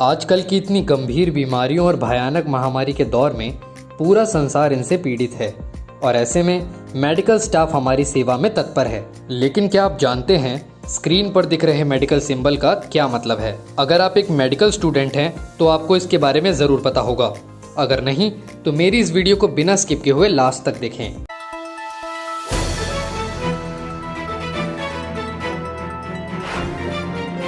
आजकल की इतनी गंभीर बीमारियों और भयानक महामारी के दौर में पूरा संसार इनसे पीड़ित है और ऐसे में मेडिकल स्टाफ हमारी सेवा में तत्पर है। लेकिन क्या आप जानते हैं स्क्रीन पर दिख रहे मेडिकल सिंबल का क्या मतलब है? अगर आप एक मेडिकल स्टूडेंट हैं तो आपको इसके बारे में ज़रूर पता होगा। अगर नहीं तो मेरी इस वीडियो को बिना स्किप किए हुए लास्ट तक देखें।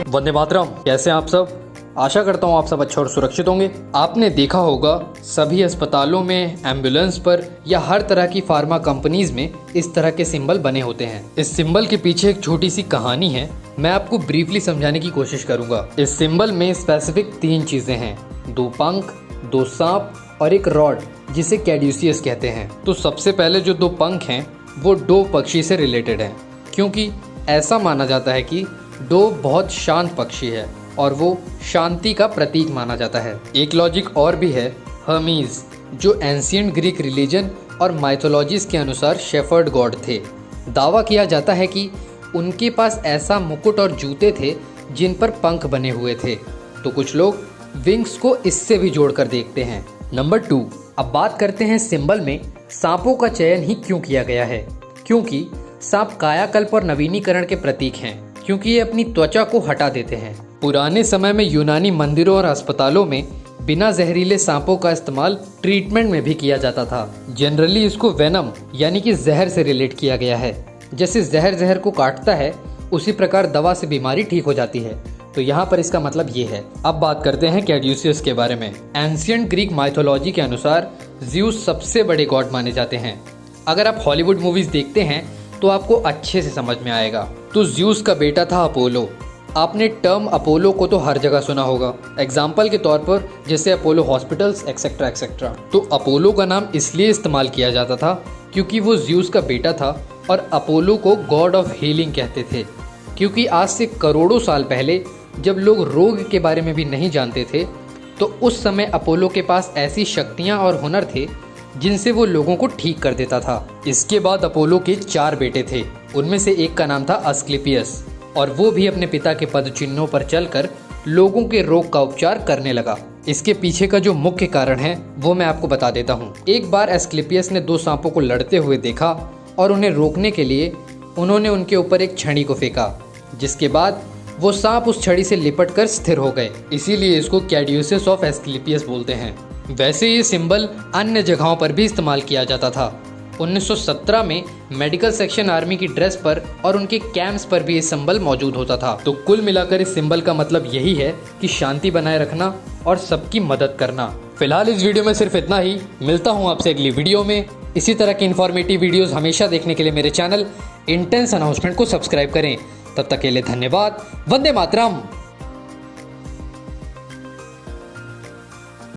वंदे मातरम। कैसे हैं आप सब? आशा करता हूँ आप सब अच्छे और सुरक्षित होंगे। आपने देखा होगा सभी अस्पतालों में, एम्बुलेंस पर या हर तरह की फार्मा कंपनीज में इस तरह के सिंबल बने होते हैं। इस सिंबल के पीछे एक छोटी सी कहानी है, मैं आपको ब्रीफली समझाने की कोशिश करूंगा। इस सिंबल में स्पेसिफिक 3 चीजें हैं, 2 पंख, 2 सांप और एक रॉड जिसे कैड्यूसियस कहते हैं। तो सबसे पहले जो 2 पंख हैं वो डोव पक्षी से रिलेटेड हैं, क्योंकि ऐसा माना जाता है कि डोव बहुत शांत पक्षी है और वो शांति का प्रतीक माना जाता है। एक लॉजिक और भी है, हर्मीज, जो एंशिएंट ग्रीक रिलीजन और माइथोलॉजीज के अनुसार शेफर्ड गॉड थे। दावा किया जाता है कि उनके पास ऐसा मुकुट और जूते थे जिन पर पंख बने हुए थे। तो कुछ लोग विंग्स को इससे भी जोड़कर देखते हैं। नंबर 2, अब बात करते हैं सिंबल में सांपों का चयन ही क्यों किया गया है। क्योंकि सांप कायाकल्प और नवीनीकरण के प्रतीक हैं, क्योंकि ये अपनी त्वचा को हटा देते हैं। पुराने समय में यूनानी मंदिरों और अस्पतालों में बिना जहरीले सांपों का इस्तेमाल ट्रीटमेंट में भी किया जाता था। जनरली इसको वेनम यानी कि जहर से रिलेट किया गया है। जैसे जहर को काटता है उसी प्रकार दवा से बीमारी ठीक हो जाती है। तो यहाँ पर इसका मतलब ये है। अब बात करते हैं कैड्यूसियस के बारे में। एंशिएंट ग्रीक माइथोलॉजी के अनुसार ज़्यूस सबसे बड़े गॉड माने जाते हैं। अगर आप हॉलीवुड मूवीज देखते हैं तो आपको अच्छे से समझ में आएगा। तो ज़्यूस का बेटा था अपोलो। आपने टर्म अपोलो को तो हर जगह सुना होगा, एग्जाम्पल के तौर पर जैसे अपोलो हॉस्पिटल्स एक्सेट्रा एक्सेट्रा। तो अपोलो का नाम इसलिए इस्तेमाल किया जाता था क्योंकि वो ज़्यूस का बेटा था और अपोलो को गॉड ऑफ हीलिंग कहते थे। क्योंकि आज से करोड़ों साल पहले जब लोग रोग के बारे में भी नहीं जानते थे तो उस समय अपोलो के पास ऐसी शक्तियाँ और हुनर थे जिनसे वो लोगों को ठीक कर देता था। इसके बाद अपोलो के 4 बेटे थे। उनमें से एक का नाम था अस्क्लेपियस और वो भी अपने पिता के पद चिन्हों पर चलकर लोगों के रोग का उपचार करने लगा। इसके पीछे का जो मुख्य कारण है वो मैं आपको बता देता हूँ। एक बार अस्क्लेपियस ने 2 सांपों को लड़ते हुए देखा और उन्हें रोकने के लिए उन्होंने उनके ऊपर एक छड़ी को फेंका, जिसके बाद वो सांप उस छड़ी से लिपट कर स्थिर हो गए। इसीलिए इसको कैड्यूसियस ऑफ अस्क्लेपियस बोलते हैं। वैसे ये सिंबल अन्य जगहों पर भी इस्तेमाल किया जाता था। 1917 में मेडिकल सेक्शन आर्मी की ड्रेस पर और उनके कैंप्स पर भी ये सिंबल मौजूद होता था। तो कुल मिलाकर इस सिंबल का मतलब यही है कि शांति बनाए रखना और सबकी मदद करना। फिलहाल इस वीडियो में सिर्फ इतना ही। मिलता हूँ आपसे अगली वीडियो में। इसी तरह की इन्फॉर्मेटिव वीडियोस हमेशा देखने के लिए मेरे चैनल इंटेंस अनाउंसमेंट को सब्सक्राइब करें। तब तक के लिए धन्यवाद। वंदे मातरम।